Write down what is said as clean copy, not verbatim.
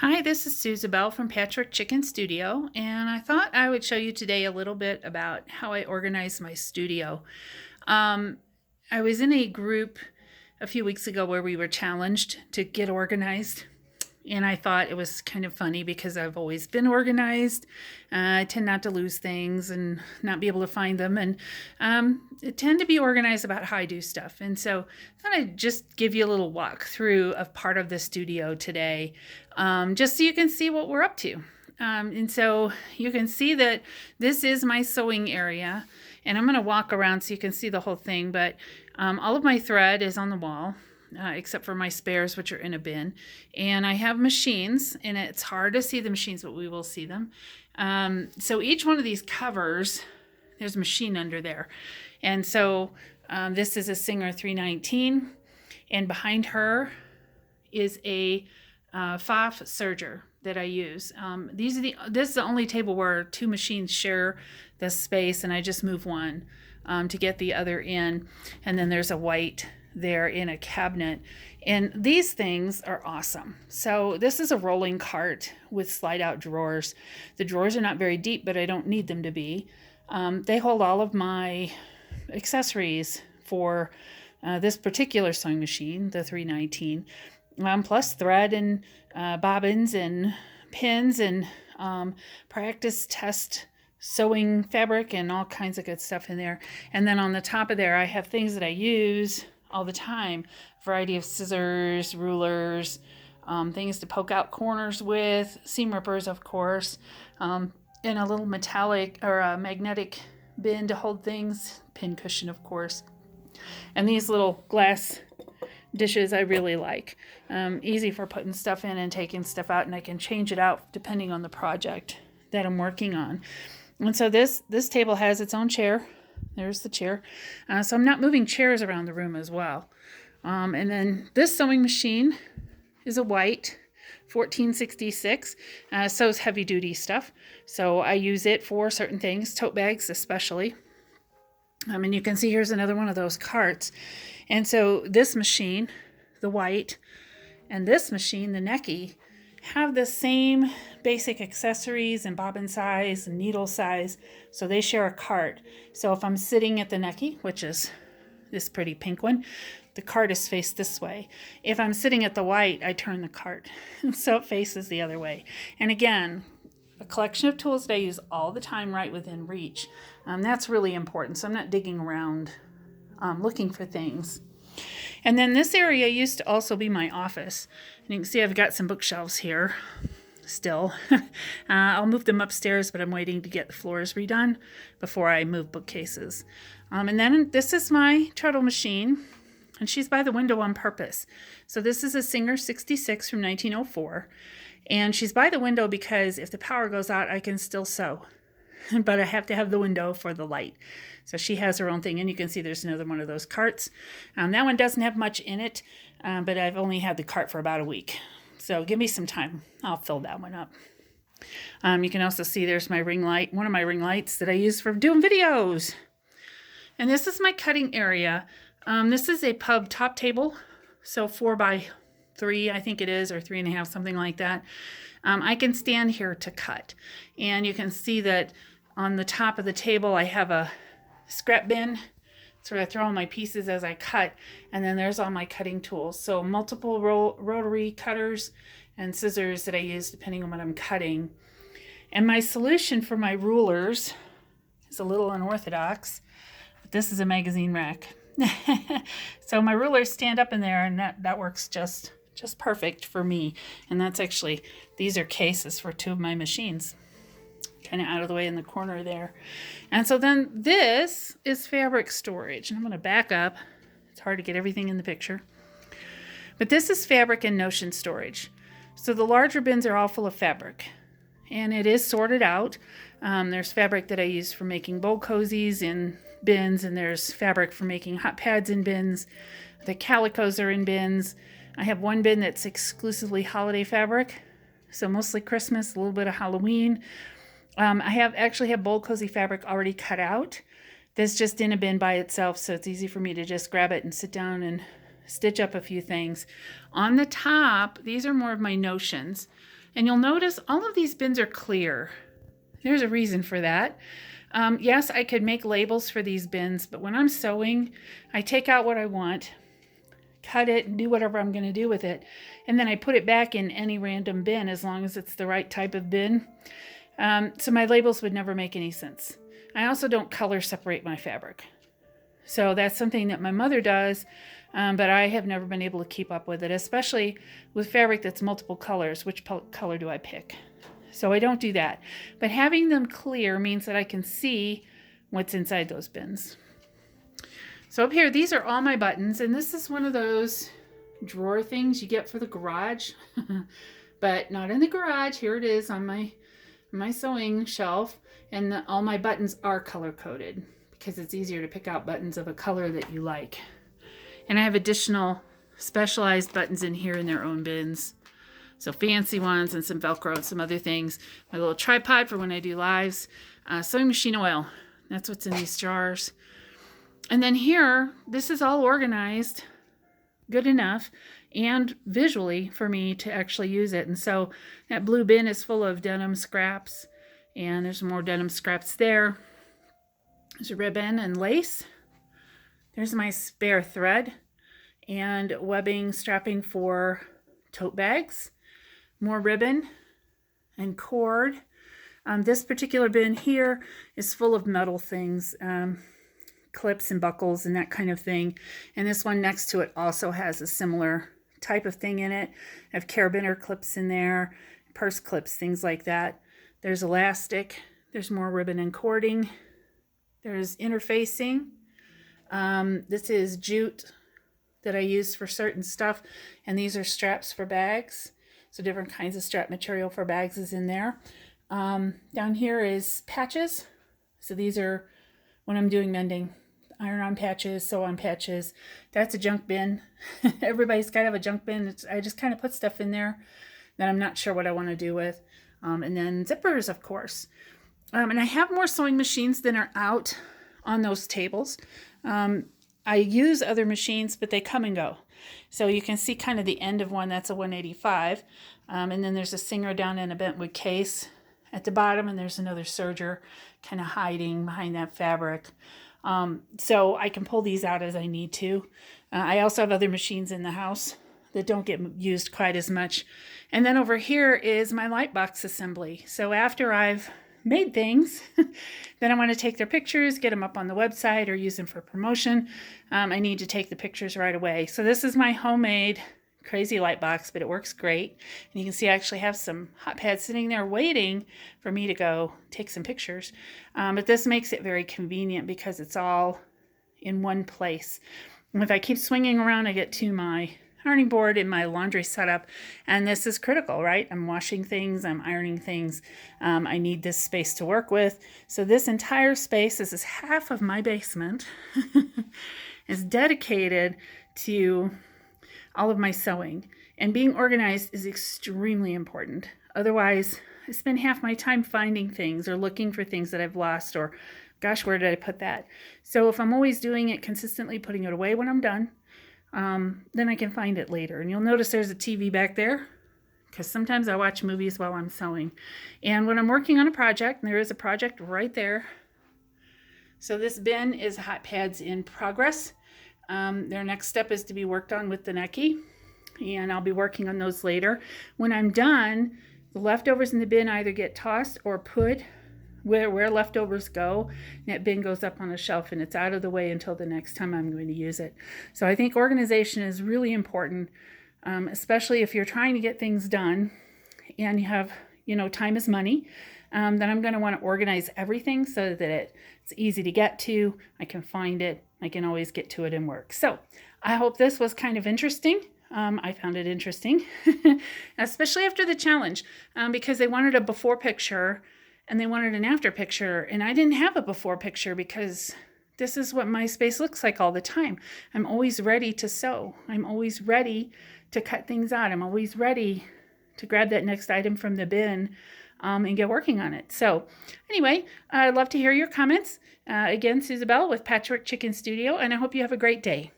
Hi, this is Susabelle from Patrick Chicken Studio, and I thought I would show you today a little bit about how I organize my studio. Um, I was in a group a few weeks ago where we were challenged to get organized, and I thought it was kind of funny because I've always been organized. I tend not to lose things and not be able to find them, and I tend to be organized about how I do stuff. And so I thought I'd just give you a little walkthrough of part of the studio today, just so you can see what we're up to. And so you can see that this is my sewing area, and I'm going to walk around so you can see the whole thing, but all of my thread is on the wall. Except for my spares, which are in a bin. And I have machines, and it's hard to see the machines, but we will see them. So each one of these covers, there's a machine under there. And so this is a Singer 319, and behind her is a FOF serger that I use. This is the only table where two machines share this space, and I just move one to get the other in. And then there's a white there in a cabinet, and these things are awesome. So this is a rolling cart with slide out drawers. The drawers are not very deep, but I don't need them to be. They hold all of my accessories for this particular sewing machine, the 319, plus thread and bobbins and pins and practice test sewing fabric and all kinds of good stuff in there. And then on the top of there, I have things that I use all the time. Variety of scissors, rulers, things to poke out corners with, seam rippers, of course, and a little metallic or a magnetic bin to hold things, pin cushion, of course. And these little glass dishes I really like. Easy for putting stuff in and taking stuff out, and I can change it out depending on the project that I'm working on. And so this table has its own chair. There's the chair. So I'm not moving chairs around the room as well. And then this sewing machine is a white 1466. Sews heavy duty stuff. So I use it for certain things, tote bags especially. And you can see here's another one of those carts. And so this machine, the white, and this machine, the Necky, have the same basic accessories and bobbin size and needle size, so they share a cart. So if I'm sitting at the Necky, which is this pretty pink one, the cart is faced this way. If I'm sitting at the white, I turn the cart so it faces the other way. And again, a collection of tools that I use all the time right within reach. That's really important, so I'm not digging around looking for things. And then this area used to also be my office. And you can see I've got some bookshelves here still. I'll move them upstairs, but I'm waiting to get the floors redone before I move bookcases. And then this is my treadle machine, and she's by the window on purpose. So this is a Singer 66 from 1904. And she's by the window because if the power goes out, I can still sew. But I have to have the window for the light. So she has her own thing, and you can see there's another one of those carts. That one doesn't have much in it, but I've only had the cart for about a week. So give me some time. I'll fill that one up. You can also see there's my ring light, one of my ring lights that I use for doing videos. And this is my cutting area. This is a pub top table, so 4x3, I think it is, or 3.5, something like that. I can stand here to cut. And you can see that on the top of the table, I have a scrap bin. That's where I throw all my pieces as I cut. And then there's all my cutting tools. So multiple rotary cutters and scissors that I use depending on what I'm cutting. And my solution for my rulers is a little unorthodox, but this is a magazine rack. So my rulers stand up in there, and that works just perfect for me. And that's actually, these are cases for two of my machines, kind of out of the way in the corner there. And so then this is fabric storage. And I'm going to back up. It's hard to get everything in the picture. But this is fabric and notion storage. So the larger bins are all full of fabric. And it is sorted out. There's fabric that I use for making bowl cozies in bins, and there's fabric for making hot pads in bins. The calicos are in bins. I have one bin that's exclusively holiday fabric, so mostly Christmas, a little bit of Halloween. I actually have bowl cozy fabric already cut out that's just in a bin by itself, so it's easy for me to just grab it and sit down and stitch up a few things. On the top, these are more of my notions. And you'll notice all of these bins are clear. There's a reason for that. Yes, I could make labels for these bins, but when I'm sewing, I take out what I want, cut it, and do whatever I'm going to do with it. And then I put it back in any random bin as long as it's the right type of bin. So my labels would never make any sense. I also don't color separate my fabric. So that's something that my mother does, but I have never been able to keep up with it, especially with fabric that's multiple colors. Which color do I pick? So I don't do that. But having them clear means that I can see what's inside those bins. So up here, these are all my buttons, and this is one of those drawer things you get for the garage, but not in the garage. Here it is on my sewing shelf, and all my buttons are color coded because it's easier to pick out buttons of a color that you like. And I have additional specialized buttons in here in their own bins. So fancy ones and some Velcro and some other things. My little tripod for when I do lives. Sewing machine oil. That's what's in these jars. And then here, this is all organized good enough and visually for me to actually use it. And so that blue bin is full of denim scraps, and there's more denim scraps there. There's a ribbon and lace. There's my spare thread and webbing strapping for tote bags. More ribbon and cord. This particular bin here is full of metal things, clips and buckles and that kind of thing. And this one next to it also has a similar type of thing in it. I have carabiner clips in there, purse clips, things like that. There's elastic. There's more ribbon and cording. There's interfacing. This is jute that I use for certain stuff. And these are straps for bags. So different kinds of strap material for bags is in there. Down here is patches. So these are when I'm doing mending. Iron on patches, sew on patches. That's a junk bin. Everybody's got to have a junk bin. I just kind of put stuff in there that I'm not sure what I want to do with. And then zippers, of course. And I have more sewing machines than are out on those tables. I use other machines, but they come and go. So you can see kind of the end of one. That's a 185. And then there's a Singer down in a bentwood case at the bottom, and there's another serger kind of hiding behind that fabric. So I can pull these out as I need to. I also have other machines in the house that don't get used quite as much. And then over here is my light box assembly. So after I've made things, then I want to take their pictures, get them up on the website or use them for promotion. I need to take the pictures right away. So this is my homemade crazy light box, but it works great. And you can see I actually have some hot pads sitting there waiting for me to go take some pictures. But this makes it very convenient because it's all in one place. And if I keep swinging around, I get to my ironing board and my laundry setup. And this is critical, right? I'm washing things, I'm ironing things. I need this space to work with. So this entire space, this is half of my basement, is dedicated to all of my sewing, and being organized is extremely important. Otherwise, I spend half my time finding things or looking for things that I've lost, or gosh, where did I put that? So if I'm always doing it consistently, putting it away when I'm done, then I can find it later. And you'll notice there's a TV back there because sometimes I watch movies while I'm sewing. And when I'm working on a project, and there is a project right there. So this bin is hot pads in progress. Their next step is to be worked on with the Necky, and I'll be working on those later. When I'm done, the leftovers in the bin either get tossed or put where leftovers go, and that bin goes up on a shelf and it's out of the way until the next time I'm going to use it. So I think organization is really important, especially if you're trying to get things done and you have, time is money. Then I'm going to want to organize everything so that it's easy to get to. I can find it. I can always get to it and work. So I hope this was kind of interesting. I found it interesting, especially after the challenge, because they wanted a before picture and they wanted an after picture. And I didn't have a before picture because this is what my space looks like all the time. I'm always ready to sew. I'm always ready to cut things out. I'm always ready to grab that next item from the bin and get working on it. So anyway, I'd love to hear your comments. Again, Susabelle with Patchwork Chicken Studio, and I hope you have a great day.